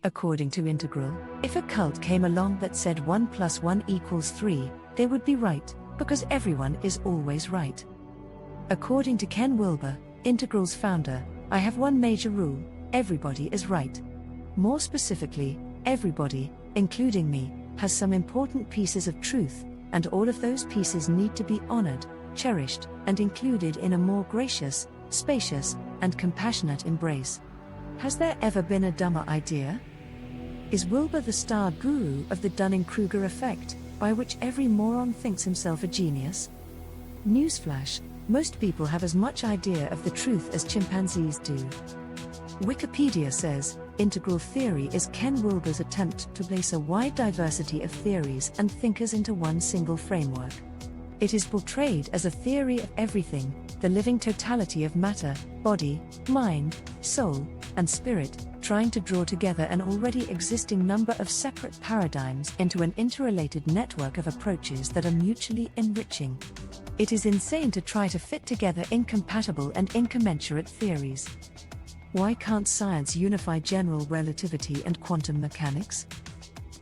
According to Integral, if a cult came along that said 1 + 1 = 3, they would be right, because everyone is always right. According to Ken Wilber, Integral's founder, I have one major rule: everybody is right. More specifically, everybody, including me, has some important pieces of truth, and all of those pieces need to be honored, cherished, and included in a more gracious, spacious, and compassionate embrace. Has there ever been a dumber idea? Is Wilber the star guru of the Dunning-Kruger effect, by which every moron thinks himself a genius? Newsflash: most people have as much idea of the truth as chimpanzees do. Wikipedia says, integral theory is Ken Wilber's attempt to place a wide diversity of theories and thinkers into one single framework. It is portrayed as a theory of everything, the living totality of matter, body, mind, soul, and spirit, trying to draw together an already existing number of separate paradigms into an interrelated network of approaches that are mutually enriching. It is insane to try to fit together incompatible and incommensurate theories. Why can't science unify general relativity and quantum mechanics?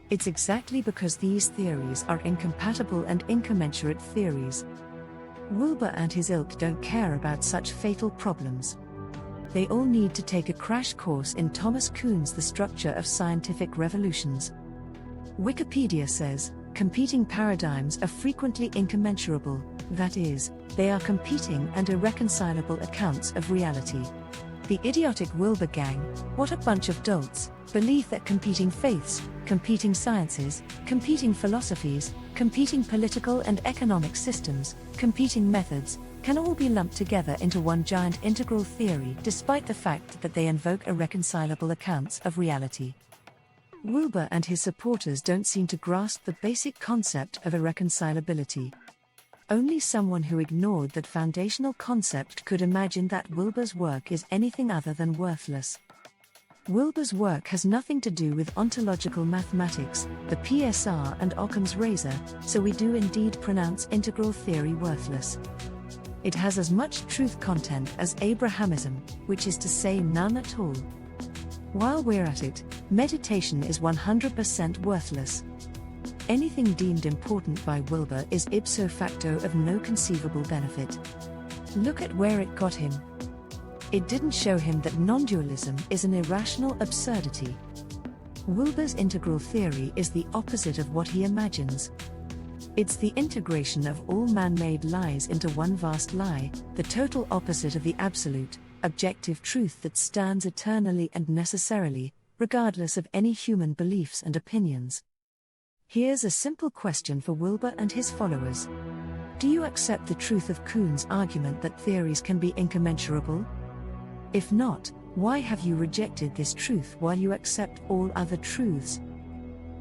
It's exactly because these theories are incompatible and incommensurate theories. Wilber and his ilk don't care about such fatal problems. They all need to take a crash course in Thomas Kuhn's The Structure of Scientific Revolutions. Wikipedia says, competing paradigms are frequently incommensurable, that is, they are competing and irreconcilable accounts of reality. The idiotic Wilber gang, what a bunch of dolts, believe that competing faiths, competing sciences, competing philosophies, competing political and economic systems, competing methods, can all be lumped together into one giant integral theory despite the fact that they invoke irreconcilable accounts of reality. Wilber and his supporters don't seem to grasp the basic concept of irreconcilability. Only someone who ignored that foundational concept could imagine that Wilber's work is anything other than worthless. Wilber's work has nothing to do with ontological mathematics, the PSR and Occam's razor, so we do indeed pronounce integral theory worthless. It has as much truth content as Abrahamism, which is to say none at all. While we're at it, meditation is 100% worthless. Anything deemed important by Wilber is ipso facto of no conceivable benefit. Look at where it got him. It didn't show him that non-dualism is an irrational absurdity. Wilber's integral theory is the opposite of what he imagines. It's the integration of all man-made lies into one vast lie, the total opposite of the absolute, objective truth that stands eternally and necessarily, regardless of any human beliefs and opinions. Here's a simple question for Wilber and his followers. Do you accept the truth of Kuhn's argument that theories can be incommensurable? If not, why have you rejected this truth while you accept all other truths?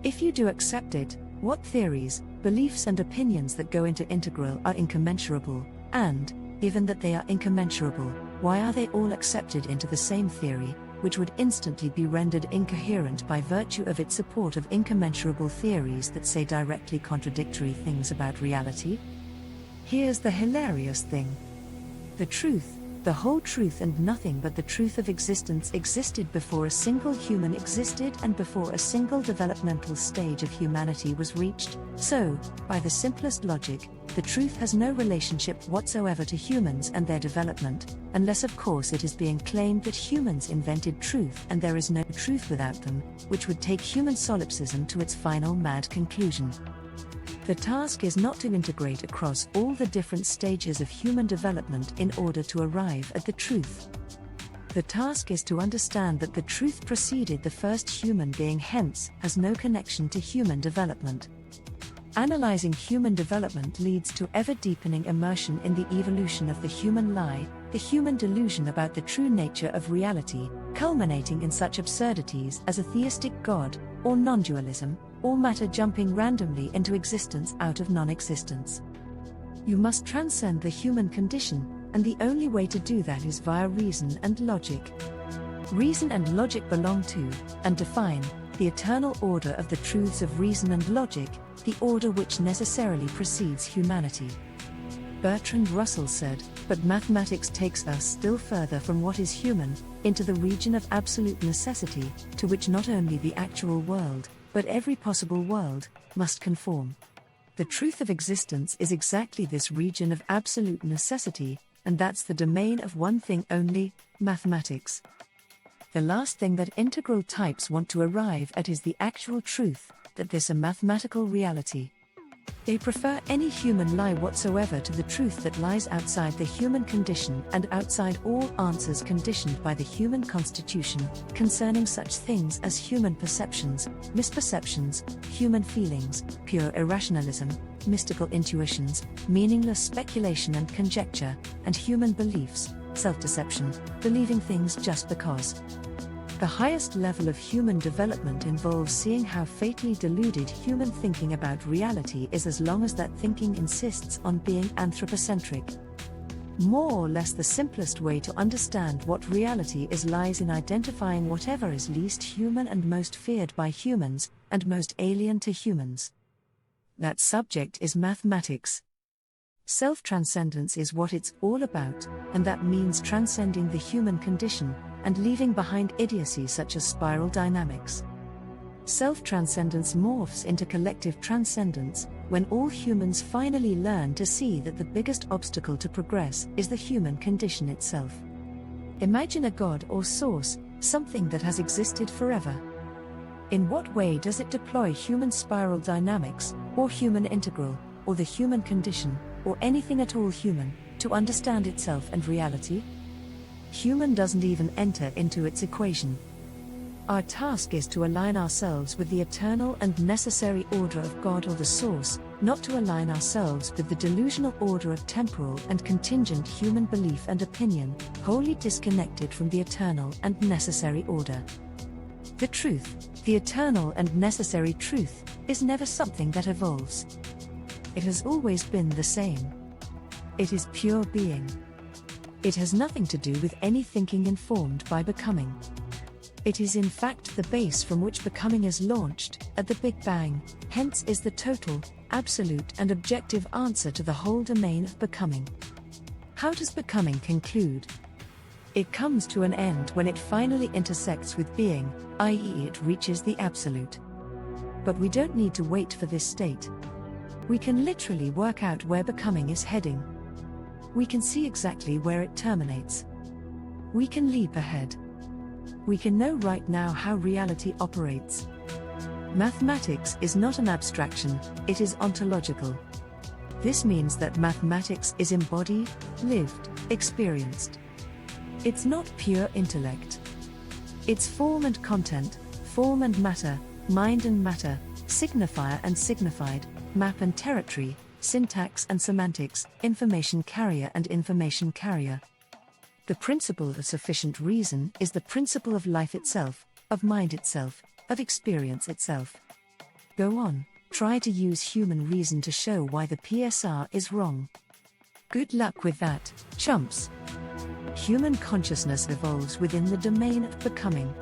If you do accept it, what theories, beliefs and opinions that go into integral are incommensurable, and, given that they are incommensurable, why are they all accepted into the same theory, which would instantly be rendered incoherent by virtue of its support of incommensurable theories that say directly contradictory things about reality? Here's the hilarious thing. The truth, the whole truth and nothing but the truth of existence existed before a single human existed and before a single developmental stage of humanity was reached, so, by the simplest logic, the truth has no relationship whatsoever to humans and their development, unless of course it is being claimed that humans invented truth and there is no truth without them, which would take human solipsism to its final mad conclusion. The task is not to integrate across all the different stages of human development in order to arrive at the truth. The task is to understand that the truth preceded the first human being, hence has no connection to human development. Analyzing human development leads to ever-deepening immersion in the evolution of the human lie, the human delusion about the true nature of reality, culminating in such absurdities as a theistic God, or non-dualism, or matter jumping randomly into existence out of non-existence. You must transcend the human condition, and the only way to do that is via reason and logic. Reason and logic belong to, and define, the eternal order of the truths of reason and logic, the order which necessarily precedes humanity. Bertrand Russell said, but mathematics takes us still further from what is human, into the region of absolute necessity, to which not only the actual world, but every possible world, must conform. The truth of existence is exactly this region of absolute necessity, and that's the domain of one thing only, mathematics. The last thing that integral types want to arrive at is the actual truth, that this a mathematical reality. They prefer any human lie whatsoever to the truth that lies outside the human condition and outside all answers conditioned by the human constitution, concerning such things as human perceptions, misperceptions, human feelings, pure irrationalism, mystical intuitions, meaningless speculation and conjecture, and human beliefs, self-deception, believing things just because. The highest level of human development involves seeing how fatally deluded human thinking about reality is as long as that thinking insists on being anthropocentric. More or less the simplest way to understand what reality is lies in identifying whatever is least human and most feared by humans, and most alien to humans. That subject is mathematics. Self-transcendence is what it's all about, and that means transcending the human condition, and leaving behind idiocy such as spiral dynamics. Self-transcendence morphs into collective transcendence, when all humans finally learn to see that the biggest obstacle to progress is the human condition itself. Imagine a god or source, something that has existed forever. In what way does it deploy human spiral dynamics, or human integral, or the human condition, or anything at all human, to understand itself and reality? Human doesn't even enter into its equation. Our task is to align ourselves with the eternal and necessary order of God or the source, not to align ourselves with the delusional order of temporal and contingent human belief and opinion, wholly disconnected from the eternal and necessary order. The truth, the eternal and necessary truth, is never something that evolves. It has always been the same. It is pure being. It has nothing to do with any thinking informed by becoming. It is in fact the base from which becoming is launched, at the Big Bang, hence is the total, absolute and objective answer to the whole domain of becoming. How does becoming conclude? It comes to an end when it finally intersects with being, i.e. it reaches the absolute. But we don't need to wait for this state. We can literally work out where becoming is heading. We can see exactly where it terminates. We can leap ahead. We can know right now how reality operates. Mathematics is not an abstraction, it is ontological. This means that mathematics is embodied, lived, experienced. It's not pure intellect. It's form and content, form and matter, mind and matter, signifier and signified, map and territory, syntax and semantics, information carrier and information carrier. The principle of sufficient reason is the principle of life itself, of mind itself, of experience itself. Go on, try to use human reason to show why the PSR is wrong. Good luck with that, chumps. Human consciousness evolves within the domain of becoming.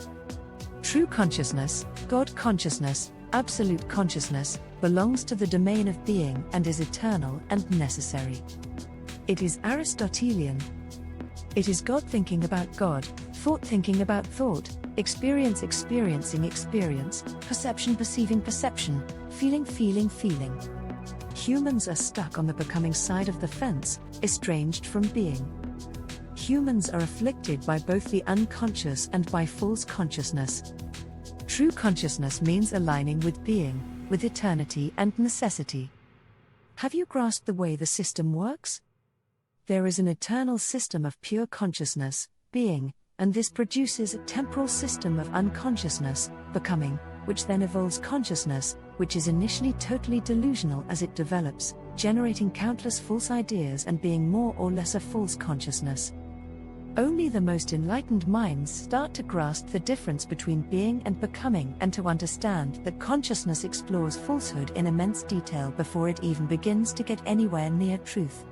True consciousness, God consciousness, absolute consciousness, belongs to the domain of being and is eternal and necessary. It is Aristotelian. It is God thinking about God, thought thinking about thought, experience experiencing experience, perception perceiving perception, feeling feeling feeling. Humans are stuck on the becoming side of the fence, estranged from being. Humans are afflicted by both the unconscious and by false consciousness. True consciousness means aligning with being, with eternity and necessity. Have you grasped the way the system works? There is an eternal system of pure consciousness, being, and this produces a temporal system of unconsciousness, becoming, which then evolves consciousness, which is initially totally delusional as it develops, generating countless false ideas and being more or less a false consciousness. Only the most enlightened minds start to grasp the difference between being and becoming and to understand that consciousness explores falsehood in immense detail before it even begins to get anywhere near truth.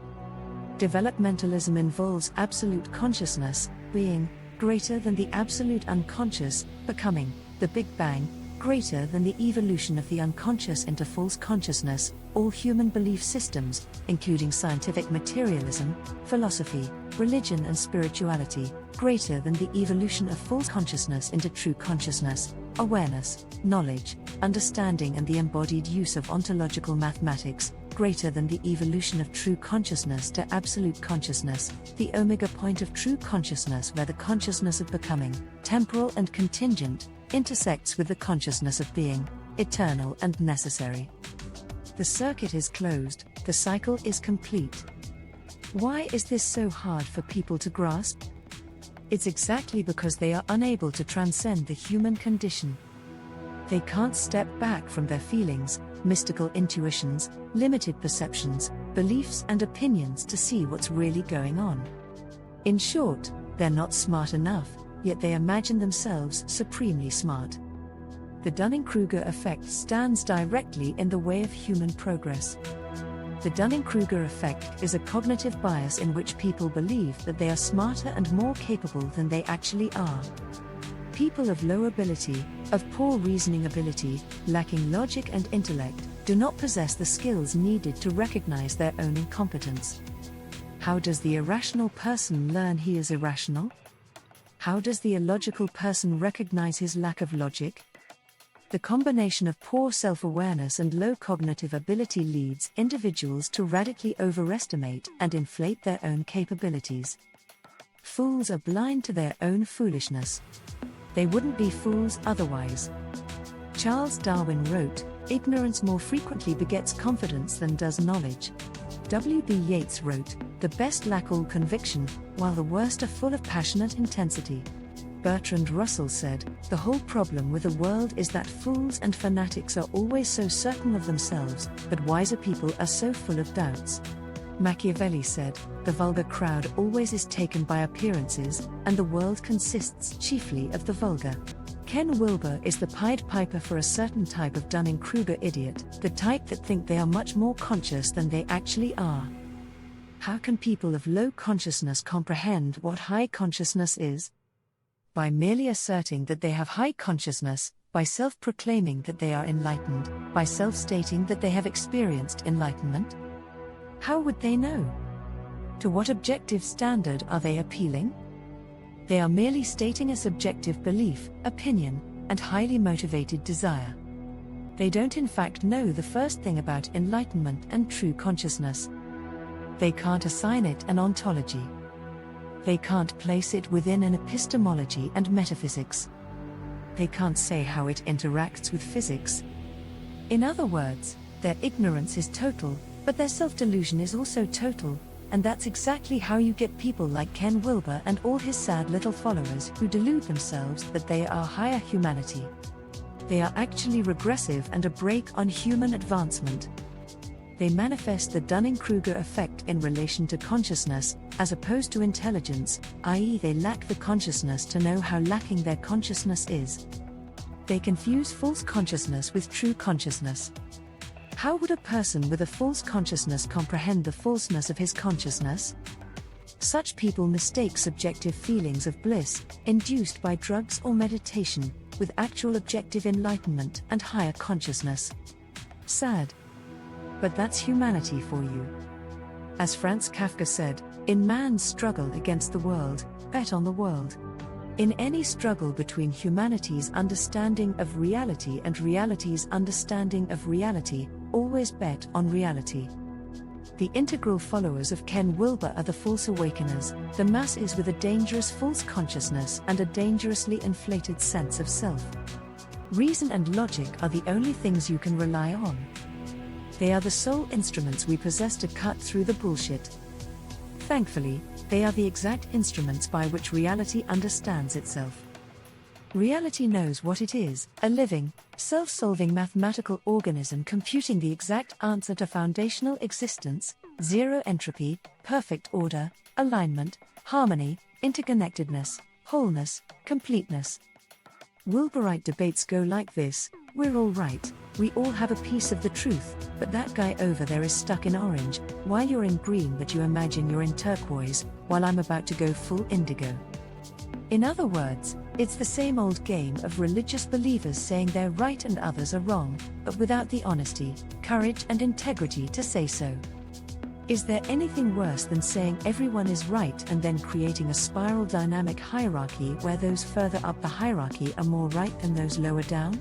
Developmentalism involves absolute consciousness, being, greater than the absolute unconscious, becoming, the Big Bang, greater than the evolution of the unconscious into false consciousness, all human belief systems, including scientific materialism, philosophy, religion and spirituality, greater than the evolution of false consciousness into true consciousness, awareness, knowledge, understanding and the embodied use of ontological mathematics, greater than the evolution of true consciousness to absolute consciousness, the omega point of true consciousness where the consciousness of becoming, temporal and contingent, intersects with the consciousness of being, eternal and necessary. The circuit is closed, the cycle is complete. Why is this so hard for people to grasp? It's exactly because they are unable to transcend the human condition. They can't step back from their feelings, mystical intuitions, limited perceptions, beliefs and opinions to see what's really going on. In short, they're not smart enough, yet they imagine themselves supremely smart. The Dunning-Kruger effect stands directly in the way of human progress. The Dunning-Kruger effect is a cognitive bias in which people believe that they are smarter and more capable than they actually are. People of low ability, of poor reasoning ability, lacking logic and intellect, do not possess the skills needed to recognize their own incompetence. How does the irrational person learn he is irrational? How does the illogical person recognize his lack of logic? The combination of poor self-awareness and low cognitive ability leads individuals to radically overestimate and inflate their own capabilities. Fools are blind to their own foolishness. They wouldn't be fools otherwise. Charles Darwin wrote, "Ignorance more frequently begets confidence than does knowledge." W.B. Yeats wrote, "The best lack all conviction, while the worst are full of passionate intensity." Bertrand Russell said, "The whole problem with the world is that fools and fanatics are always so certain of themselves, but wiser people are so full of doubts." Machiavelli said, "The vulgar crowd always is taken by appearances, and the world consists chiefly of the vulgar." Ken Wilber is the Pied Piper for a certain type of Dunning-Kruger idiot, the type that think they are much more conscious than they actually are. How can people of low consciousness comprehend what high consciousness is? By merely asserting that they have high consciousness, by self-proclaiming that they are enlightened, by self-stating that they have experienced enlightenment? How would they know? To what objective standard are they appealing? They are merely stating a subjective belief, opinion, and highly motivated desire. They don't in fact know the first thing about enlightenment and true consciousness. They can't assign it an ontology. They can't place it within an epistemology and metaphysics. They can't say how it interacts with physics. In other words, their ignorance is total, but their self-delusion is also total, and that's exactly how you get people like Ken Wilber and all his sad little followers who delude themselves that they are higher humanity. They are actually regressive and a brake on human advancement. They manifest the Dunning-Kruger effect in relation to consciousness, as opposed to intelligence, i.e. they lack the consciousness to know how lacking their consciousness is. They confuse false consciousness with true consciousness. How would a person with a false consciousness comprehend the falseness of his consciousness? Such people mistake subjective feelings of bliss, induced by drugs or meditation, with actual objective enlightenment and higher consciousness. Sad. But that's humanity for you. As Franz Kafka said, in man's struggle against the world, bet on the world. In any struggle between humanity's understanding of reality and reality's understanding of reality, always bet on reality. The integral followers of Ken Wilber are the false awakeners, the masses with a dangerous false consciousness and a dangerously inflated sense of self. Reason and logic are the only things you can rely on. They are the sole instruments we possess to cut through the bullshit. Thankfully, they are the exact instruments by which reality understands itself. Reality knows what it is, a living, self-solving mathematical organism computing the exact answer to foundational existence, zero entropy, perfect order, alignment, harmony, interconnectedness, wholeness, completeness. Wilberite debates go like this: we're all right, we all have a piece of the truth, but that guy over there is stuck in orange, while you're in green but you imagine you're in turquoise, while I'm about to go full indigo. In other words, It's the same old game of religious believers saying they're right and others are wrong, but without the honesty, courage and integrity to say so. Is there anything worse than saying everyone is right and then creating a spiral dynamic hierarchy where those further up the hierarchy are more right than those lower down?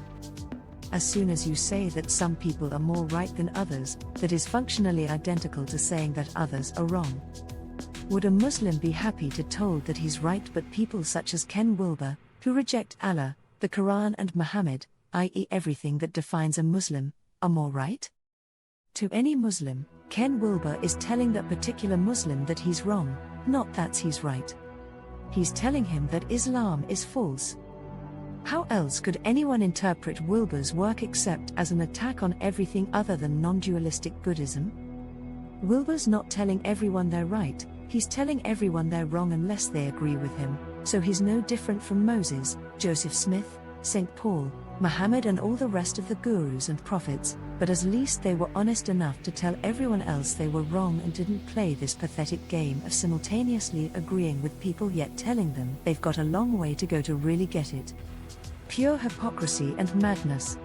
As soon as you say that some people are more right than others, that is functionally identical to saying that others are wrong. Would a Muslim be happy to told that he's right but people such as Ken Wilber, who reject Allah, the Quran and Muhammad, i.e. everything that defines a Muslim, are more right? To any Muslim, Ken Wilber is telling that particular Muslim that he's wrong, not that he's right. He's telling him that Islam is false. How else could anyone interpret Wilber's work except as an attack on everything other than non-dualistic Buddhism? Wilber's not telling everyone they're right, he's telling everyone they're wrong unless they agree with him, so he's no different from Moses, Joseph Smith, St. Paul, Muhammad and all the rest of the gurus and prophets, but at least they were honest enough to tell everyone else they were wrong and didn't play this pathetic game of simultaneously agreeing with people yet telling them they've got a long way to go to really get it. Pure hypocrisy and madness.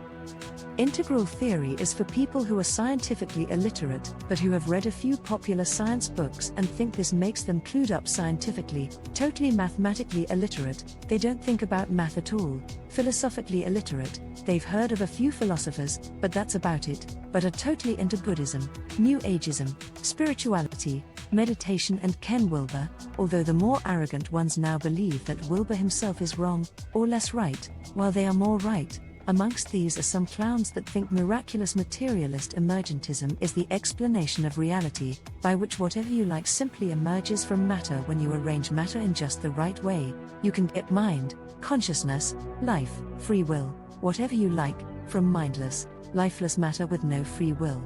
Integral theory is for people who are scientifically illiterate, but who have read a few popular science books and think this makes them clued up scientifically, totally mathematically illiterate, they don't think about math at all, philosophically illiterate, they've heard of a few philosophers, but that's about it, but are totally into Buddhism, New Ageism, spirituality, meditation and Ken Wilber, although the more arrogant ones now believe that Wilber himself is wrong, or less right, while they are more right. Amongst these are some clowns that think miraculous materialist emergentism is the explanation of reality, by which whatever you like simply emerges from matter when you arrange matter in just the right way. You can get mind, consciousness, life, free will, whatever you like, from mindless, lifeless matter with no free will.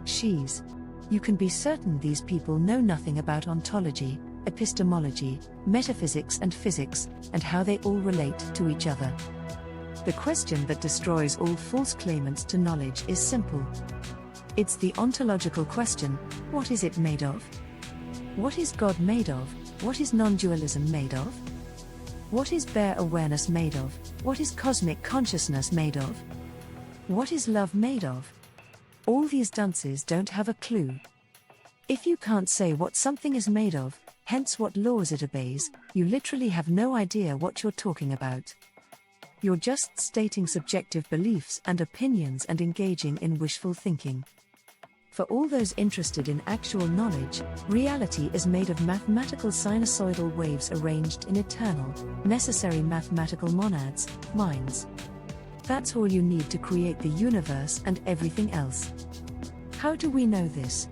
She's. You can be certain these people know nothing about ontology, epistemology, metaphysics and physics, and how they all relate to each other. The question that destroys all false claimants to knowledge is simple. It's the ontological question: what is it made of? What is God made of? What is non-dualism made of? What is bare awareness made of? What is cosmic consciousness made of? What is love made of? All these dunces don't have a clue. If you can't say what something is made of, hence what laws it obeys, you literally have no idea what you're talking about. You're just stating subjective beliefs and opinions and engaging in wishful thinking. For all those interested in actual knowledge, reality is made of mathematical sinusoidal waves arranged in eternal, necessary mathematical monads, minds. That's all you need to create the universe and everything else. How do we know this?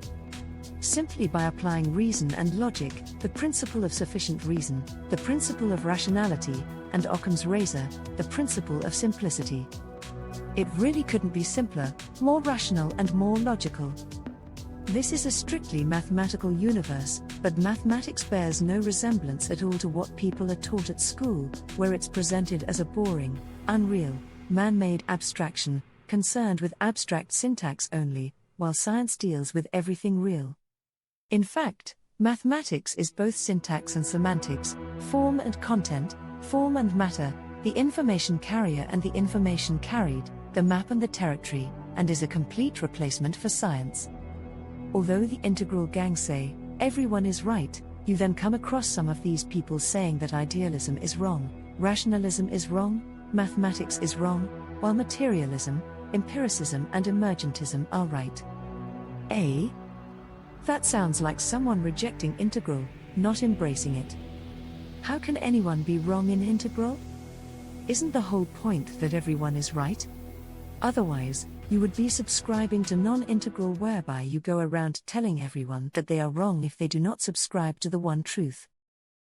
Simply by applying reason and logic, the principle of sufficient reason, the principle of rationality, and Occam's razor, the principle of simplicity. It really couldn't be simpler, more rational and more logical. This is a strictly mathematical universe, but mathematics bears no resemblance at all to what people are taught at school, where it's presented as a boring, unreal, man-made abstraction, concerned with abstract syntax only, while science deals with everything real. In fact, mathematics is both syntax and semantics, form and content, form and matter, the information carrier and the information carried, the map and the territory, and is a complete replacement for science. Although the integral gang say, everyone is right, you then come across some of these people saying that idealism is wrong, rationalism is wrong, mathematics is wrong, while materialism, empiricism and emergentism are right. That sounds like someone rejecting integral, not embracing it. How can anyone be wrong in integral? Isn't the whole point that everyone is right? Otherwise, you would be subscribing to non-integral, whereby you go around telling everyone that they are wrong if they do not subscribe to the one truth.